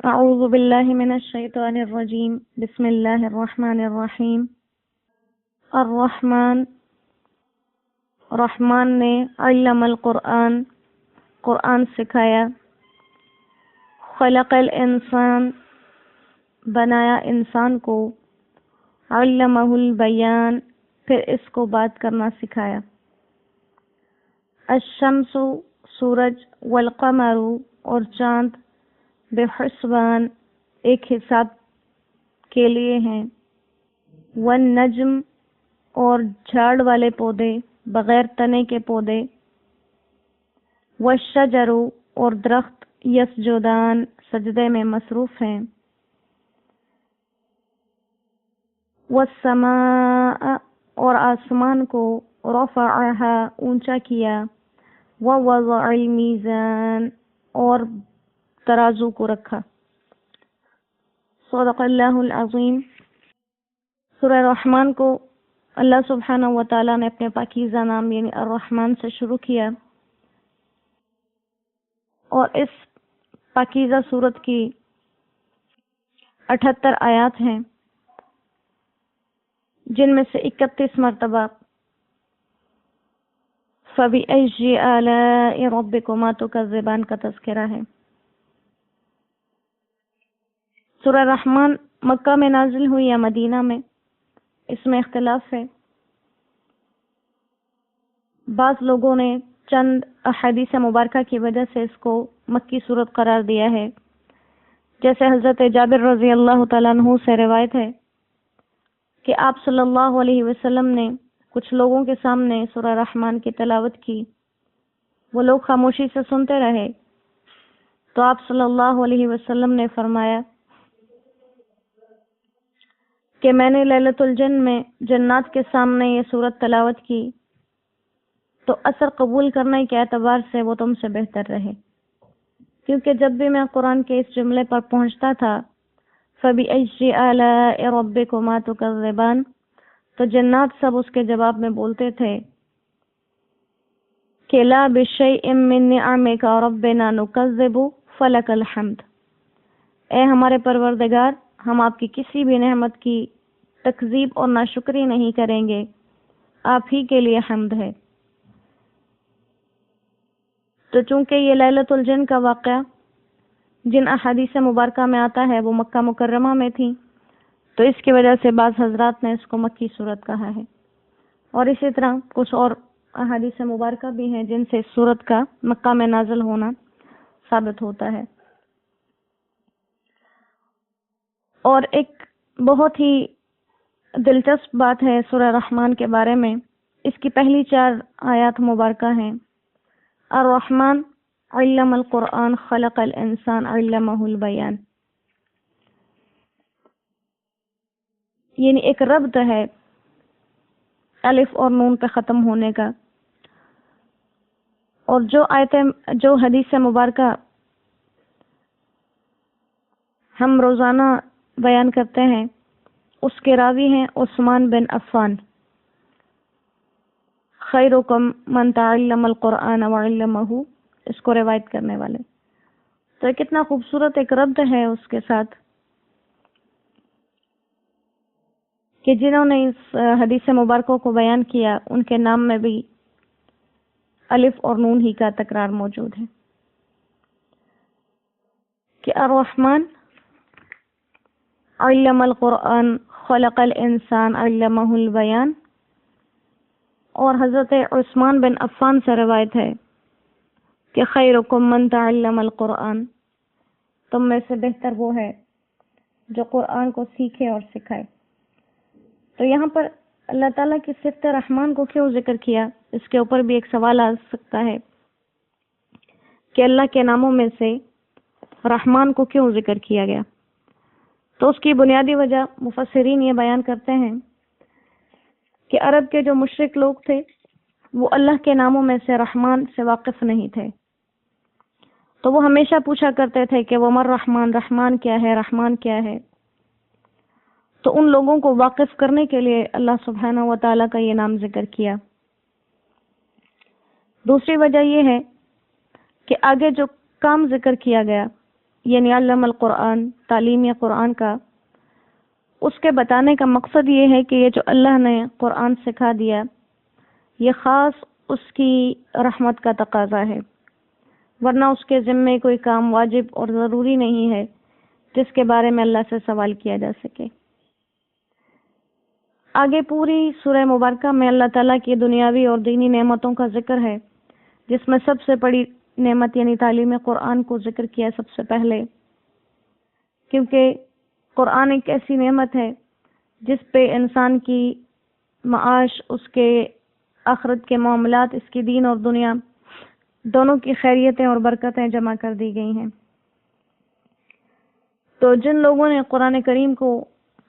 اعوذ باللہ من الشیطان الرجیم بسم اللہ الرحمن الرحیم۔ الرحمن، رحمان نے علم القرآن، قرآن سکھایا، خلق الانسان، بنایا انسان کو، علمہ البیان، پھر اس کو بات کرنا سکھایا۔ الشمس، سورج، والقمر، اور چاند، بحسبان، ایک حساب کے لیے ہیں، والنجم، اور جھاڑ والے پودے، بغیر تنے کے پودے، والشجر، اور درخت، یسجدان، سجدے میں مصروف ہیں، والسماء، اور آسمان کو، رفعها، اونچا کیا، ووضع المیزان، اور ترازو کو رکھا۔ صدق اللہ العظیم۔ سورہ رحمان کو اللہ سبحانہ و تعالیٰ نے اپنے پاکیزہ نام یعنی الرحمن سے شروع کیا، اور اس پاکیزہ سورت کی 78 آیات ہیں، جن میں سے 31 مرتبہ فَبِأَيِّ آلَاءِ رَبِّكُمَا تُكَذِّبَانِ کا تذکرہ ہے۔ سورہ رحمان مکہ میں نازل ہوئی یا مدینہ میں، اس میں اختلاف ہے۔ بعض لوگوں نے چند احادیث مبارکہ کی وجہ سے اس کو مکی صورت قرار دیا ہے، جیسے حضرت جابر رضی اللہ تعالیٰ عنہ سے روایت ہے کہ آپ صلی اللہ علیہ وسلم نے کچھ لوگوں کے سامنے سورہ رحمان کی تلاوت کی، وہ لوگ خاموشی سے سنتے رہے، تو آپ صلی اللہ علیہ وسلم نے فرمایا کہ میں نے لیلۃ الجن میں جنات کے سامنے یہ سورت تلاوت کی تو اثر قبول کرنے کے اعتبار سے وہ تم سے بہتر رہے، کیونکہ جب بھی میں قرآن کے اس جملے پر پہنچتا تھا فَبِأَيِّ آلَاءِ رَبِّكُمَا تُكَذِّبَانِ، تو جنات سب اس کے جواب میں بولتے تھے کہ لَا بِشَيْءٍ مِّن نِّعَمِكَ رَبِّنَا نُكَذِّبُ فَلَكَ الْحَمْدُ، اے ہمارے پروردگار، ہم آپ کی کسی بھی نعمت کی تکذیب اور ناشکری نہیں کریں گے، آپ ہی کے لیے حمد ہے۔ تو چونکہ یہ لیلۃ الجن کا واقعہ جن احادیث مبارکہ میں آتا ہے وہ مکہ مکرمہ میں تھی، تو اس کی وجہ سے بعض حضرات نے اس کو مکی صورت کہا ہے، اور اسی طرح کچھ اور احادیث مبارکہ بھی ہیں جن سے اس صورت کا مکہ میں نازل ہونا ثابت ہوتا ہے۔ اور ایک بہت ہی دلچسپ بات ہے سورہ رحمان کے بارے میں، اس کی پہلی 4 آیات مبارکہ ہیں، الرحمن علم القرآن خلق الانسان علمہ البیان، یعنی ایک ربط ہے الف اور نون پہ ختم ہونے کا، اور جو حدیث مبارکہ ہم روزانہ بیان کرتے ہیں اس کے راوی ہیں عثمان بن عفان، خیرکم من تعلم القرآن وعلمہ، اس کو روایت کرنے والے۔ تو کتنا خوبصورت ایک ربط ہے اس کے ساتھ کہ جنہوں نے اس حدیث مبارکوں کو بیان کیا ان کے نام میں بھی الف اور نون ہی کا تکرار موجود ہے کہ الرحمن علم القرآن خلق الانسان علمہ البیان، اور حضرت عثمان بن عفان سے روایت ہے کہ خیرکم من تعلم القرآن، تم میں سے بہتر وہ ہے جو قرآن کو سیکھے اور سکھائے۔ تو یہاں پر اللہ تعالیٰ کی صفت رحمان کو کیوں ذکر کیا، اس کے اوپر بھی ایک سوال آ سکتا ہے کہ اللہ کے ناموں میں سے رحمان کو کیوں ذکر کیا گیا۔ تو اس کی بنیادی وجہ مفسرین یہ بیان کرتے ہیں کہ عرب کے جو مشرک لوگ تھے وہ اللہ کے ناموں میں سے رحمان سے واقف نہیں تھے، تو وہ ہمیشہ پوچھا کرتے تھے کہ وہ مر رحمان، رحمان کیا ہے، رحمان کیا ہے۔ تو ان لوگوں کو واقف کرنے کے لیے اللہ سبحانہ و تعالیٰ کا یہ نام ذکر کیا۔ دوسری وجہ یہ ہے کہ آگے جو کام ذکر کیا گیا یعنی علم القرآن، تعلیم قرآن کا، اس کے بتانے کا مقصد یہ ہے کہ یہ جو اللہ نے قرآن سکھا دیا یہ خاص اس کی رحمت کا تقاضا ہے، ورنہ اس کے ذمے کوئی کام واجب اور ضروری نہیں ہے جس کے بارے میں اللہ سے سوال کیا جا سکے۔ آگے پوری سورہ مبارکہ میں اللہ تعالیٰ کی دنیاوی اور دینی نعمتوں کا ذکر ہے، جس میں سب سے بڑی نعمت یعنی تعلیم قرآن کو ذکر کیا سب سے پہلے، کیونکہ قرآن ایک ایسی نعمت ہے جس پہ انسان کی معاش، اس کے آخرت کے معاملات، اس کی دین اور دنیا دونوں کی خیریتیں اور برکتیں جمع کر دی گئی ہیں۔ تو جن لوگوں نے قرآن کریم کو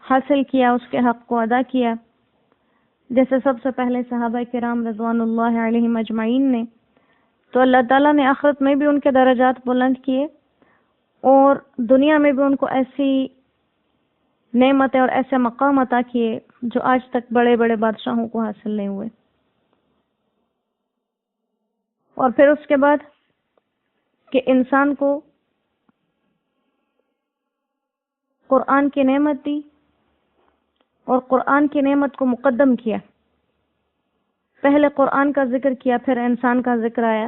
حاصل کیا، اس کے حق کو ادا کیا، جیسے سب سے پہلے صحابہ کرام رضوان اللہ علیہم اجمعین نے، تو اللہ تعالیٰ نے آخرت میں بھی ان کے درجات بلند کیے اور دنیا میں بھی ان کو ایسی نعمتیں اور ایسے مقام عطا کیے جو آج تک بڑے بڑے بادشاہوں کو حاصل نہیں ہوئے۔ اور پھر اس کے بعد کہ انسان کو قرآن کی نعمت دی اور قرآن کی نعمت کو مقدم کیا، پہلے قرآن کا ذکر کیا پھر انسان کا ذکر آیا۔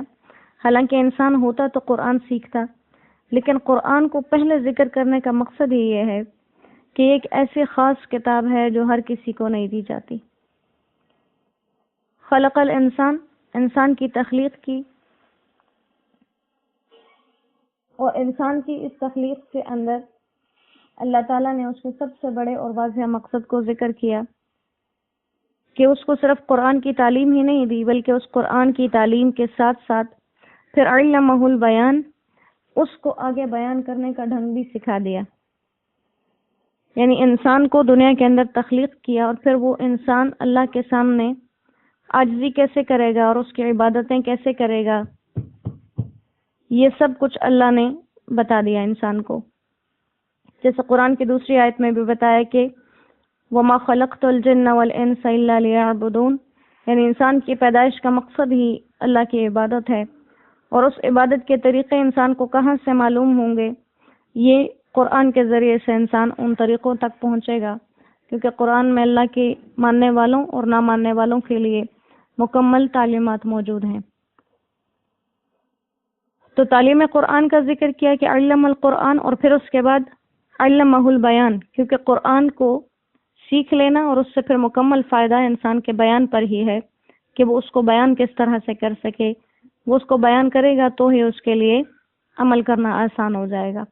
حالانکہ انسان ہوتا تو قرآن سیکھتا، لیکن قرآن کو پہلے ذکر کرنے کا مقصد ہی یہ ہے کہ ایک ایسی خاص کتاب ہے جو ہر کسی کو نہیں دی جاتی۔ خلق الانسان، انسان کی تخلیق کی، اور انسان کی اس تخلیق کے اندر اللہ تعالیٰ نے اس کے سب سے بڑے اور واضح مقصد کو ذکر کیا کہ اس کو صرف قرآن کی تعلیم ہی نہیں دی، بلکہ اس قرآن کی تعلیم کے ساتھ ساتھ پھر علمہ البیان، اس کو آگے بیان کرنے کا ڈھنگ بھی سکھا دیا۔ یعنی انسان کو دنیا کے اندر تخلیق کیا اور پھر وہ انسان اللہ کے سامنے عاجزی کیسے کرے گا اور اس کی عبادتیں کیسے کرے گا، یہ سب کچھ اللہ نے بتا دیا انسان کو۔ جیسے قرآن کی دوسری آیت میں بھی بتایا کہ وَمَا خَلَقْتُ الْجِنَّ وَالْإِنسَ إِلَّا لِيَعْبُدُونَ، یعنی انسان کی پیدائش کا مقصد ہی اللہ کی عبادت ہے، اور اس عبادت کے طریقے انسان کو کہاں سے معلوم ہوں گے، یہ قرآن کے ذریعے سے انسان ان طریقوں تک پہنچے گا، کیونکہ قرآن میں اللہ کے ماننے والوں اور نہ ماننے والوں کے لیے مکمل تعلیمات موجود ہیں۔ تو تعلیم قرآن کا ذکر کیا کہ علم القرآن، اور پھر اس کے بعد علمہ البیان، کیونکہ قرآن کو سیکھ لینا اور اس سے پھر مکمل فائدہ انسان کے بیان پر ہی ہے کہ وہ اس کو بیان کس طرح سے کر سکے، وہ اس کو بیان کرے گا تو ہی اس کے لیے عمل کرنا آسان ہو جائے گا۔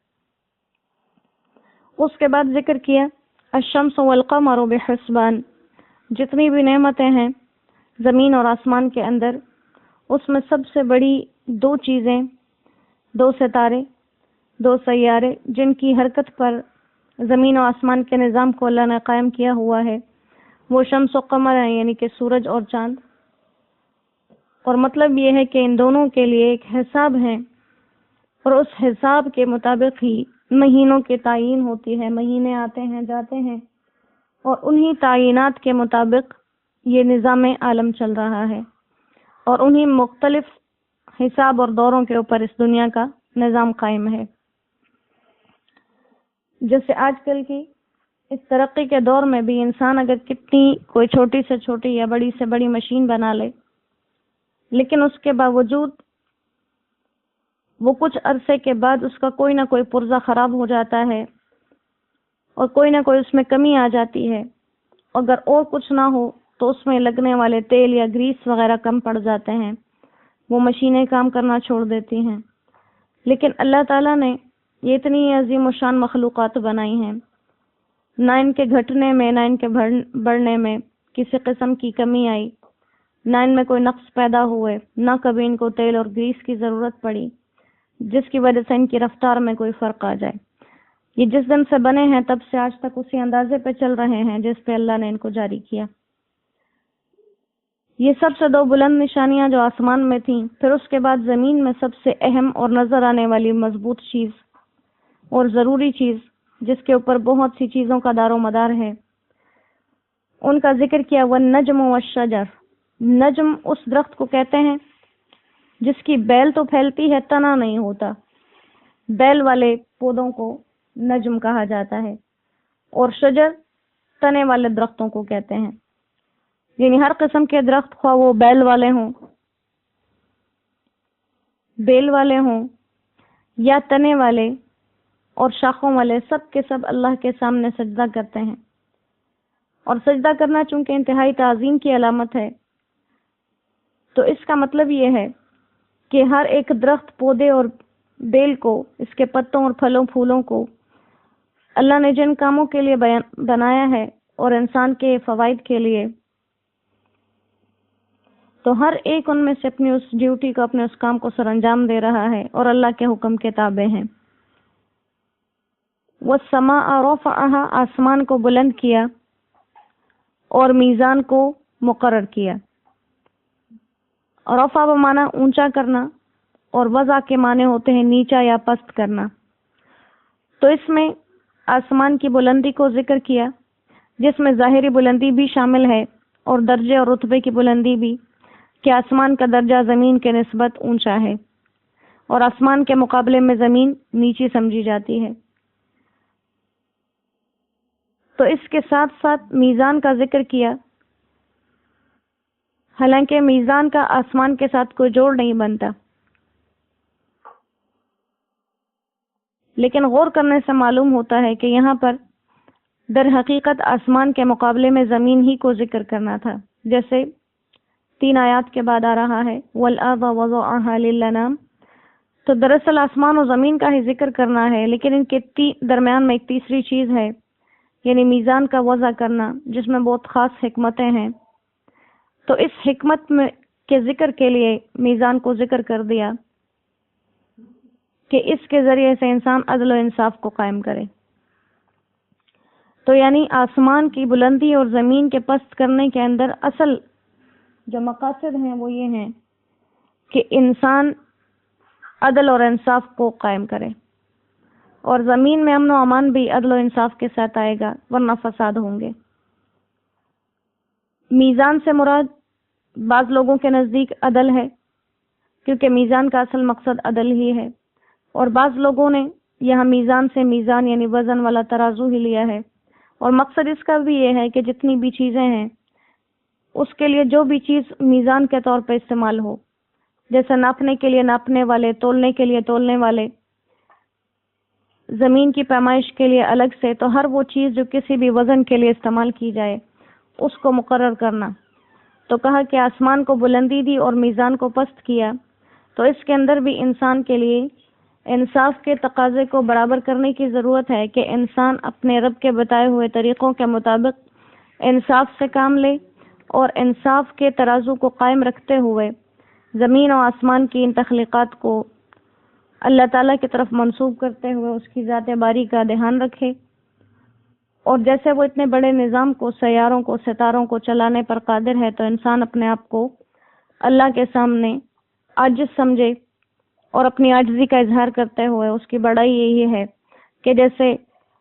اس کے بعد ذکر کیا الشمس والقمر بحسبان، جتنی بھی نعمتیں ہیں زمین اور آسمان کے اندر، اس میں سب سے بڑی دو چیزیں، دو ستارے، دو سیارے جن کی حرکت پر زمین و آسمان کے نظام کو اللہ نے قائم کیا ہوا ہے، وہ شمس و قمر ہیں، یعنی کہ سورج اور چاند۔ اور مطلب یہ ہے کہ ان دونوں کے لیے ایک حساب ہے، اور اس حساب کے مطابق ہی مہینوں کی تعین ہوتی ہے، مہینے آتے ہیں جاتے ہیں، اور انہی تعینات کے مطابق یہ نظام عالم چل رہا ہے، اور انہی مختلف حساب اور دوروں کے اوپر اس دنیا کا نظام قائم ہے۔ جیسے آج کل کی اس ترقی کے دور میں بھی انسان اگر کتنی کوئی چھوٹی سے چھوٹی یا بڑی سے بڑی مشین بنا لے، لیکن اس کے باوجود وہ کچھ عرصے کے بعد اس کا کوئی نہ کوئی پرزہ خراب ہو جاتا ہے اور کوئی نہ کوئی اس میں کمی آ جاتی ہے، اگر اور کچھ نہ ہو تو اس میں لگنے والے تیل یا گریس وغیرہ کم پڑ جاتے ہیں، وہ مشینیں کام کرنا چھوڑ دیتی ہیں۔ لیکن اللہ تعالیٰ نے یہ اتنی عظیم و شان مخلوقات بنائی ہیں، نہ ان کے گھٹنے میں نہ ان کے بڑھنے میں کسی قسم کی کمی آئی، نہ ان میں کوئی نقص پیدا ہوئے، نہ کبھی ان کو تیل اور گریس کی ضرورت پڑی جس کی وجہ سے ان کی رفتار میں کوئی فرق آ جائے۔ یہ جس دن سے بنے ہیں تب سے آج تک اسی اندازے پہ چل رہے ہیں جس پہ اللہ نے ان کو جاری کیا۔ یہ سب سے دو بلند نشانیاں جو آسمان میں تھیں، پھر اس کے بعد زمین میں سب سے اہم اور نظر آنے والی مضبوط چیز اور ضروری چیز جس کے اوپر بہت سی چیزوں کا دار و مدار ہے، ان کا ذکر کیا والنجم والشجر۔ نجم اس درخت کو کہتے ہیں جس کی بیل تو پھیلتی ہے، تنا نہیں ہوتا، بیل والے پودوں کو نجم کہا جاتا ہے، اور شجر تنے والے درختوں کو کہتے ہیں۔ یعنی ہر قسم کے درخت، خواہ وہ بیل والے ہوں، بیل والے ہوں یا تنے والے اور شاخوں والے، سب کے سب اللہ کے سامنے سجدہ کرتے ہیں۔ اور سجدہ کرنا چونکہ انتہائی تعظیم کی علامت ہے، تو اس کا مطلب یہ ہے کہ ہر ایک درخت، پودے اور بیل کو، اس کے پتوں اور پھلوں پھولوں کو اللہ نے جن کاموں کے لیے بنایا ہے اور انسان کے فوائد کے لیے، تو ہر ایک ان میں سے اپنی اس ڈیوٹی کو، اپنے اس کام کو سر انجام دے رہا ہے اور اللہ کے حکم کے تابع ہیں۔ وَالسَّمَاءَ رَفَعَهَا، آسمان کو بلند کیا اور میزان کو مقرر کیا۔ رفع بمعنی اونچا کرنا، اور وضع کے معنی ہوتے ہیں نیچا یا پست کرنا۔ تو اس میں آسمان کی بلندی کو ذکر کیا، جس میں ظاہری بلندی بھی شامل ہے اور درجے اور رتبے کی بلندی بھی، کہ آسمان کا درجہ زمین کے نسبت اونچا ہے اور آسمان کے مقابلے میں زمین نیچی سمجھی جاتی ہے۔ تو اس کے ساتھ ساتھ میزان کا ذکر کیا، حالانکہ میزان کا آسمان کے ساتھ کوئی جوڑ نہیں بنتا، لیکن غور کرنے سے معلوم ہوتا ہے کہ یہاں پر در حقیقت آسمان کے مقابلے میں زمین ہی کو ذکر کرنا تھا، جیسے 3 آیات کے بعد آ رہا ہے وَالْأَرْضَ وَضَعَهَا لِلْأَنَامِ۔ تو دراصل آسمان و زمین کا ہی ذکر کرنا ہے، لیکن ان کے درمیان میں ایک تیسری چیز ہے، یعنی میزان کا وضع کرنا، جس میں بہت خاص حکمتیں ہیں۔ تو اس حکمت میں کے ذکر کے لیے میزان کو ذکر کر دیا کہ اس کے ذریعے سے انسان عدل و انصاف کو قائم کرے۔ تو یعنی آسمان کی بلندی اور زمین کے پست کرنے کے اندر اصل جو مقاصد ہیں وہ یہ ہیں کہ انسان عدل اور انصاف کو قائم کرے، اور زمین میں امن و امان بھی عدل و انصاف کے ساتھ آئے گا، ورنہ فساد ہوں گے۔ میزان سے مراد بعض لوگوں کے نزدیک عدل ہے، کیونکہ میزان کا اصل مقصد عدل ہی ہے، اور بعض لوگوں نے یہاں میزان سے میزان یعنی وزن والا ترازو ہی لیا ہے، اور مقصد اس کا بھی یہ ہے کہ جتنی بھی چیزیں ہیں اس کے لیے جو بھی چیز میزان کے طور پہ استعمال ہو، جیسے ناپنے کے لیے ناپنے والے، تولنے کے لیے تولنے والے، زمین کی پیمائش کے لیے الگ سے، تو ہر وہ چیز جو کسی بھی وزن کے لیے استعمال کی جائے اس کو مقرر کرنا۔ تو کہا کہ آسمان کو بلندی دی اور میزان کو پست کیا، تو اس کے اندر بھی انسان کے لیے انصاف کے تقاضے کو برابر کرنے کی ضرورت ہے کہ انسان اپنے رب کے بتائے ہوئے طریقوں کے مطابق انصاف سے کام لے، اور انصاف کے ترازو کو قائم رکھتے ہوئے زمین و آسمان کی ان تخلیقات کو اللہ تعالیٰ کی طرف منسوب کرتے ہوئے اس کی ذات باری کا دھیان رکھے، اور جیسے وہ اتنے بڑے نظام کو، سیاروں کو، ستاروں کو چلانے پر قادر ہے، تو انسان اپنے آپ کو اللہ کے سامنے عاجز سمجھے اور اپنی عاجزی کا اظہار کرتے ہوئے اس کی بڑائی یہی ہے کہ جیسے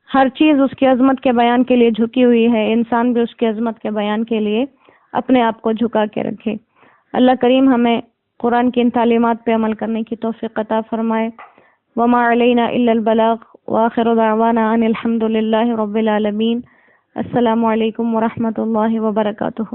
ہر چیز اس کی عظمت کے بیان کے لیے جھکی ہوئی ہے، انسان بھی اس کی عظمت کے بیان کے لیے اپنے آپ کو جھکا کے رکھے۔ اللہ کریم ہمیں قرآن کی ان تعلیمات پہ عمل کرنے کی توفیق عطا فرمائے۔ وما علینا الا البلاغ، وآخر دعوانا ان الحمد للہ رب العالمین۔ السلام علیکم ورحمۃ اللہ وبرکاتہ۔